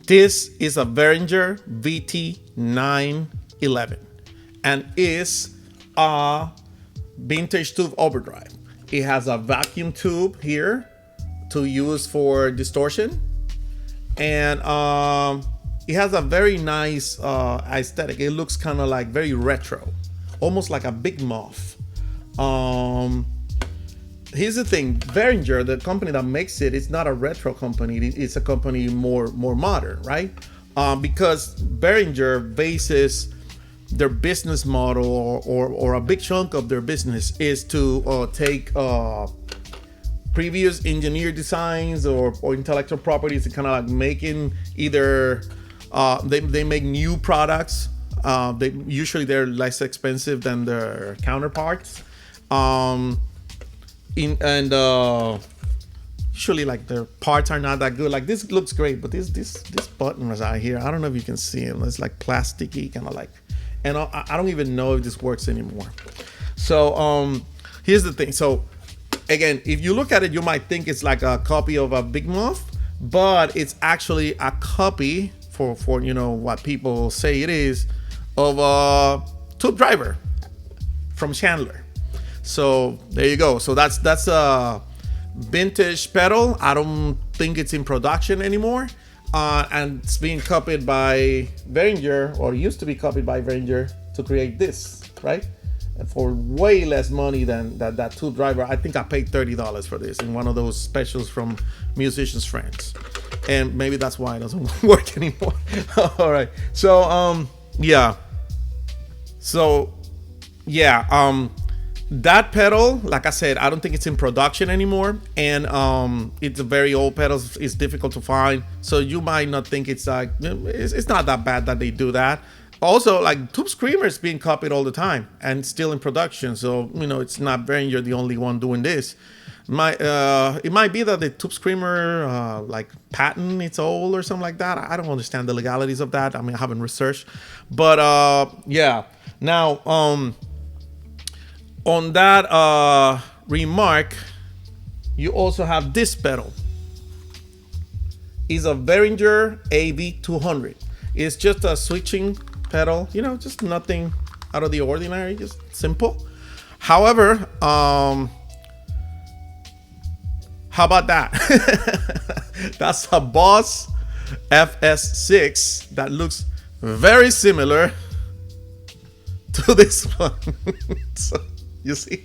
This is a Behringer VT911 and is a vintage tube overdrive. It has a vacuum tube here to use for distortion, and it has a very nice aesthetic. It looks kind of like very retro, almost like a Big Muff. Here's the thing: Behringer, the company that makes it, it's not a retro company. It's a company more modern, right? Because Behringer bases their business model, or a big chunk of their business is to take previous engineered designs or intellectual properties and kind of like making either they make new products. They're less expensive than their counterparts. Usually like their parts are not that good. Like this looks great, but this button was out here. I don't know if you can see it. It's like plasticky, kind of like, and I don't even know if this works anymore. So here's the thing. So again, if you look at it, you might think it's like a copy of a Big Muff, but it's actually a copy for what people say it is of a tube driver from Chandler. So there you go. So that's a vintage pedal. I don't think it's in production anymore, and it's being copied by Behringer, or used to be copied by Behringer, to create this, right? And for way less money than that tube driver. I think I paid $30 for this in one of those specials from Musicians Friends, and maybe that's why it doesn't work anymore. All right. So that pedal, like I said, I don't think it's in production anymore, and it's a very old pedal. It's difficult to find, so you might not think it's like it's not that bad that they do that. Also, like Tube Screamer is being copied all the time and still in production, so it's not Behringer the only one doing this. It might be that the Tube Screamer like patent it's old or something like that. I don't understand the legalities of that. I mean, I haven't researched, but now on that remark, you also have this pedal. It's a Behringer AV200. It's just a switching pedal, just nothing out of the ordinary, just simple. However, how about that? That's a Boss FS6 that looks very similar to this one. So, you see?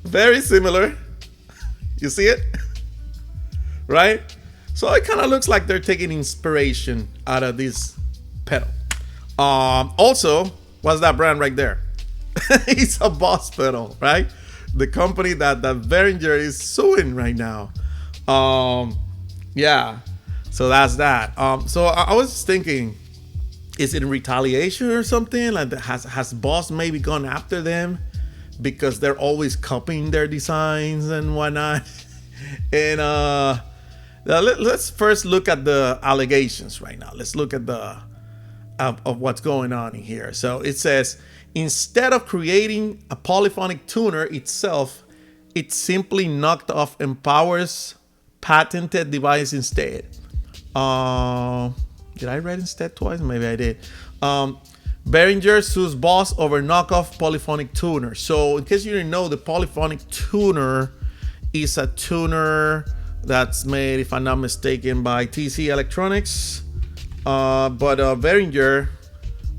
Very similar. You see it? Right? So it kind of looks like they're taking inspiration out of this pedal. Also, what's that brand right there? It's a Boss pedal, right? The company that Behringer is suing right now. Yeah. So that's that. So I was thinking, is it in retaliation or something? Like, has Boss maybe gone after them because they're always copying their designs and whatnot? And let's first look at the allegations right now. Let's look at of what's going on in here. So it says, instead of creating a polyphonic tuner itself, it simply knocked off Empower's patented device instead. Did I read instead twice? Maybe I did. Behringer sues Boss over knockoff polyphonic tuner. So in case you didn't know, the polyphonic tuner is a tuner that's made, if I'm not mistaken, by TC Electronics. But Behringer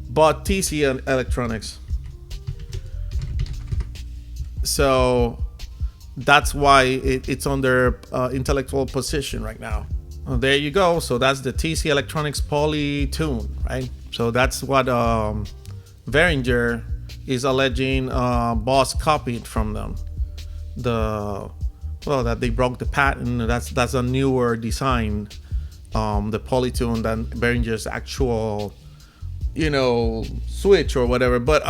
bought TC Electronics. So that's why it's under intellectual possession right now. Well, there you go. So that's the TC Electronics Poly Tune, right? So that's what Behringer is alleging Boss copied from them. That they broke the patent. That's a newer design, the Polytune, than Behringer's actual, switch or whatever. But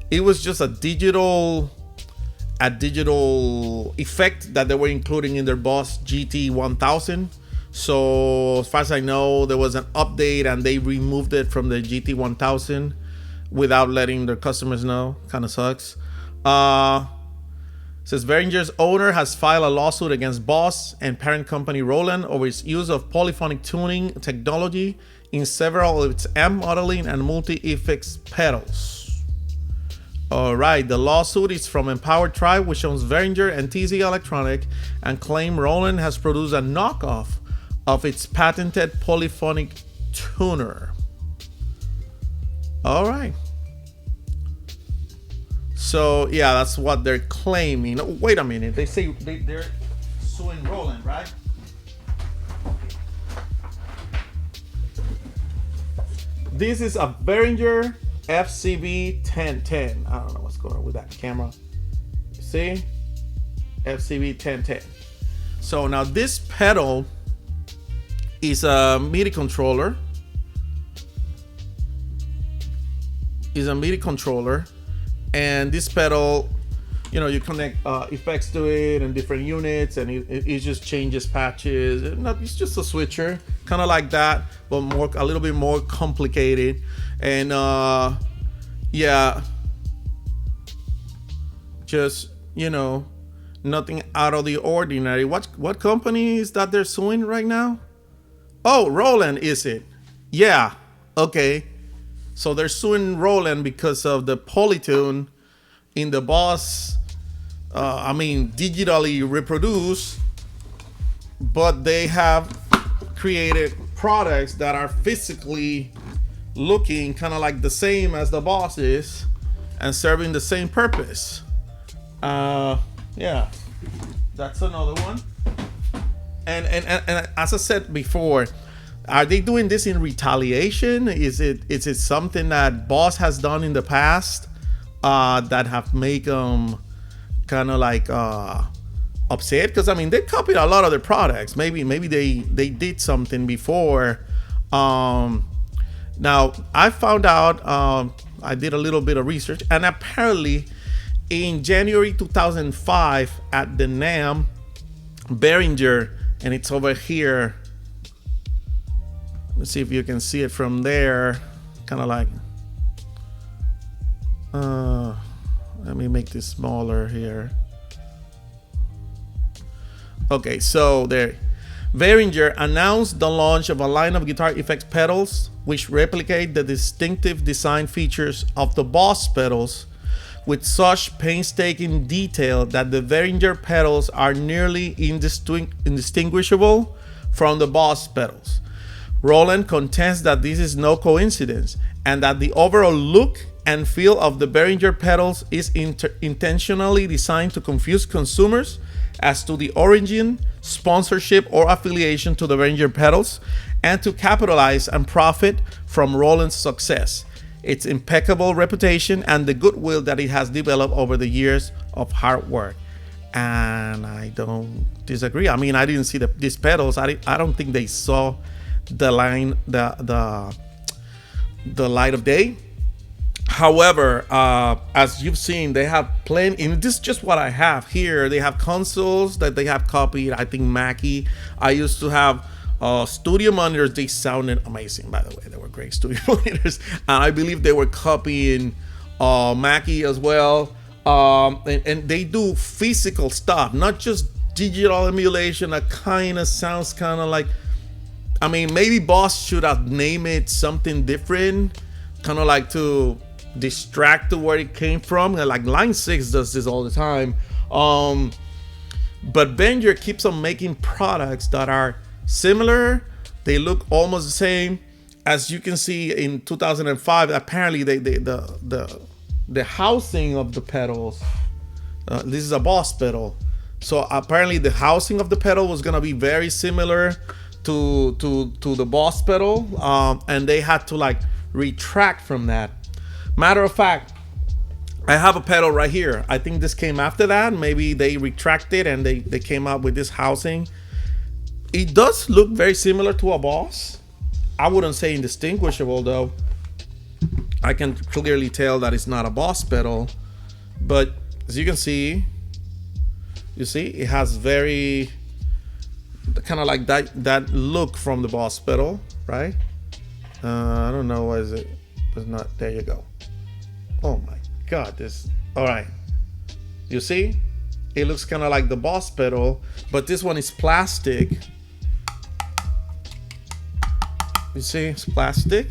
it was just a digital effect that they were including in their Boss GT1000. So as far as I know, there was an update and they removed it from the GT1000 without letting their customers know. Kind of sucks. says Behringer's owner has filed a lawsuit against Boss and parent company Roland over its use of polyphonic tuning technology in several of its M modeling and multi-effects pedals. All right, the lawsuit is from Empowered Tribe, which owns Behringer and TZ Electronic, and claim Roland has produced a knockoff of its patented polyphonic tuner. All right. So yeah, that's what they're claiming. Oh, wait a minute. They say they're suing Roland, right? This is a Behringer FCB 1010. I don't know what's going on with that camera. You see? FCB 1010. So now this pedal is a MIDI controller. And this pedal, you know, you connect effects to it and different units, and it just changes patches. It's just a switcher, kind of like that, but a little bit more complicated. And yeah, just, you know, nothing out of the ordinary. What company is that they're suing right now? Oh, Roland, is it? Yeah, okay. So they're suing Roland because of the polytune in the Boss, digitally reproduced, but they have created products that are physically looking kind of like the same as the Boss is and serving the same purpose. Yeah, that's another one. And as I said before, are they doing this in retaliation? Is it something that Boss has done in the past that have made them kind of like upset? Because I mean, they copied a lot of their products. Maybe they did something before. Now I found out, I did a little bit of research, and apparently in January 2005 at the NAMM, Behringer, and it's over here. Let's see if you can see it from there. Kind of like, let me make this smaller here. Okay, so there, Behringer announced the launch of a line of guitar effects pedals which replicate the distinctive design features of the Boss pedals with such painstaking detail that the Behringer pedals are nearly indistinguishable from the Boss pedals. Roland contends that this is no coincidence and that the overall look and feel of the Behringer pedals is intentionally designed to confuse consumers as to the origin, sponsorship, or affiliation to the Behringer pedals, and to capitalize and profit from Roland's success, its impeccable reputation, and the goodwill that it has developed over the years of hard work. And I don't disagree. I mean, I didn't see these pedals. I don't think they saw the light of day. However, as you've seen, they have plenty, and this is just what I have here. They have consoles that they have copied. I think Mackie. I used to have studio monitors. They sounded amazing, by the way. They were great studio monitors, and I believe they were copying Mackie as well. And they do physical stuff, not just digital emulation. That kind of sounds kind of like, I mean, maybe Boss should have named it something different, kind of like to distract to where it came from. Like Line 6 does this all the time. But Behringer keeps on making products that are similar. They look almost the same. As you can see in 2005, apparently the housing of the pedals, this is a Boss pedal. So apparently the housing of the pedal was gonna be very similar to the Boss pedal, and they had to like retract from that. Matter of fact, I have a pedal right here. I think this came after that. Maybe they retracted and they came up with this housing. It does look very similar to a Boss. I wouldn't say indistinguishable though. I can clearly tell that it's not a Boss pedal, but as you can see, it has very kind of like that look from the Boss pedal, right? I don't know, why is it? It's not. There you go. Oh my God, this. All right, you see, it looks kind of like the Boss pedal, but this one is plastic. You see, it's plastic.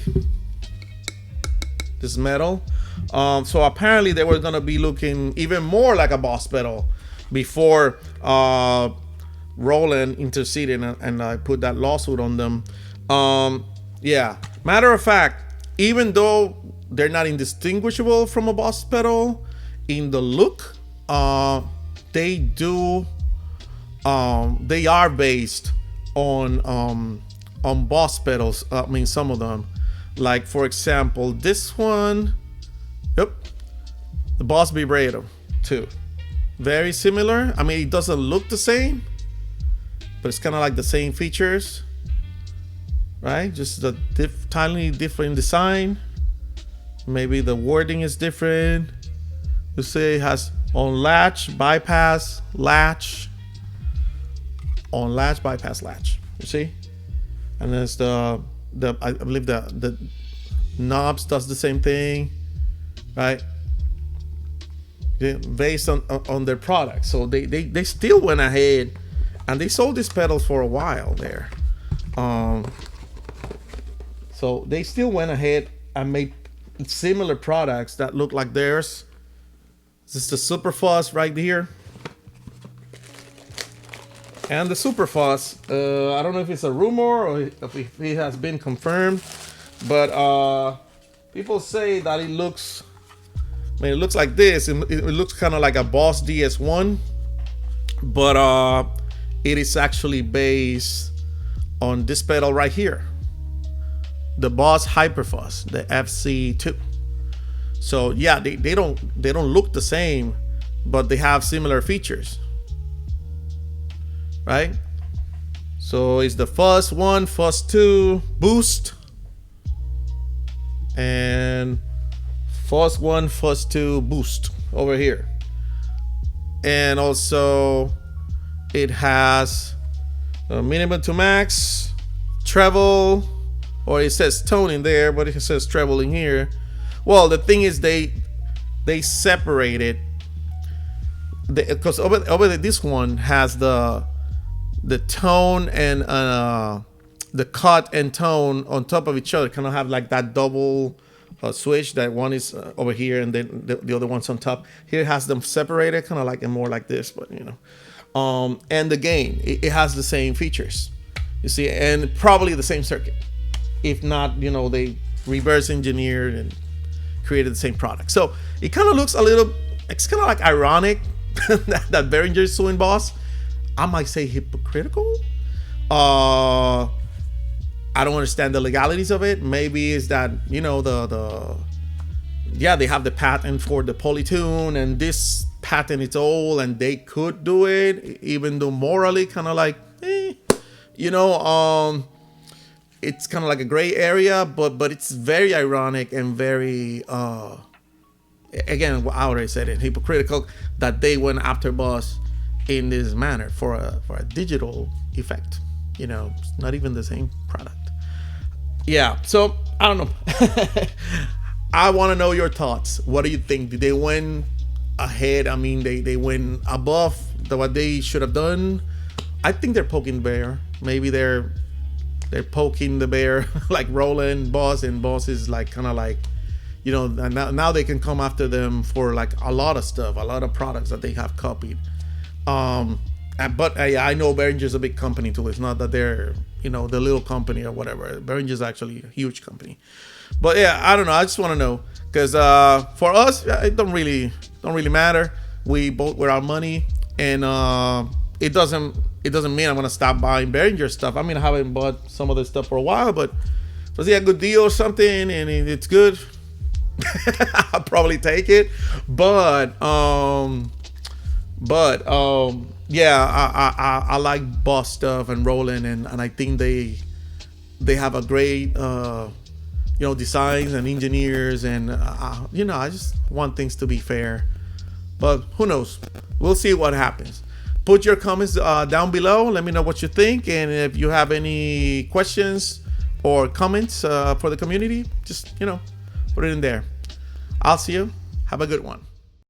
This metal. So apparently they were gonna be looking even more like a Boss pedal before Roland interceded and I put that lawsuit on them. Yeah, matter of fact, even though they're not indistinguishable from a Boss pedal in the look, they are based on Boss pedals. I mean, some of them, like for example, this one, yep, the Boss Vibrato too, very similar. I mean, it doesn't look the same, but it's kind of like the same features, right? Just the tiny different design. Maybe the wording is different. You see, it has on latch, bypass, latch, on latch, bypass, latch. You see, and there's the I believe the knobs does the same thing, right? Based on their product. So they still went ahead and they sold these pedals for a while there. So they still went ahead and made similar products that look like theirs. This is the Super Fuzz right here. And the Super Fuzz, I don't know if it's a rumor or if it has been confirmed, but people say that it looks, I mean, it looks like this. It looks kind of like a Boss DS1, but it is actually based on this pedal right here, the Boss Hyperfuzz, the FC2. So yeah, they don't look the same, but they have similar features, right? So it's the Fuzz 1, Fuzz 2, Boost, and Fuzz 1, Fuzz 2, Boost over here. And also it has a minimum to max, treble, or it says tone in there, but it says treble in here. Well, the thing is they separated, because over this one has the tone and the cut and tone on top of each other, kind of have like that double switch. That one is over here and then the other one's on top. Here it has them separated, kind of like more like this, but you know. And the gain, it has the same features, you see, and probably the same circuit. If not, you know, they reverse engineered and created the same product. So it kind of looks a little, it's kind of like ironic that Behringer is suing Boss. I might say hypocritical. I don't understand the legalities of it. Maybe it's that, you know, yeah, they have the patent for the polytune, and this patent is old and they could do it, even though morally kind of like, you know, it's kind of like a gray area, but it's very ironic and very, again, I already said it, hypocritical that they went after Boss in this manner for a digital effect. You know, it's not even the same product. Yeah, so I don't know. I want to know your thoughts. What do you think? Did they went ahead? I mean, they went above what they should have done. I think they're poking the bear. Maybe they're poking the bear like Roland, Boss, and Boss is like kind of like, you know, now they can come after them for like a lot of stuff, a lot of products that they have copied. But I know Behringer's a big company too. It's not that they're, you know, the little company or whatever. Behringer's actually a huge company. But yeah, I don't know. I just want to know, because for us, it don't really matter. We vote with our money, and it doesn't mean I'm gonna stop buying Behringer stuff. I mean, I haven't bought some of this stuff for a while, but if I see a good deal or something and it's good, I'll probably take it. But yeah, I like Boss stuff and Roland, and I think they have a great you know, designs and engineers, and you know, I just want things to be fair. But who knows? We'll see what happens. Put your comments down below. Let me know what you think, and if you have any questions or comments for the community, just, you know, put it in there. I'll see you. Have a good one.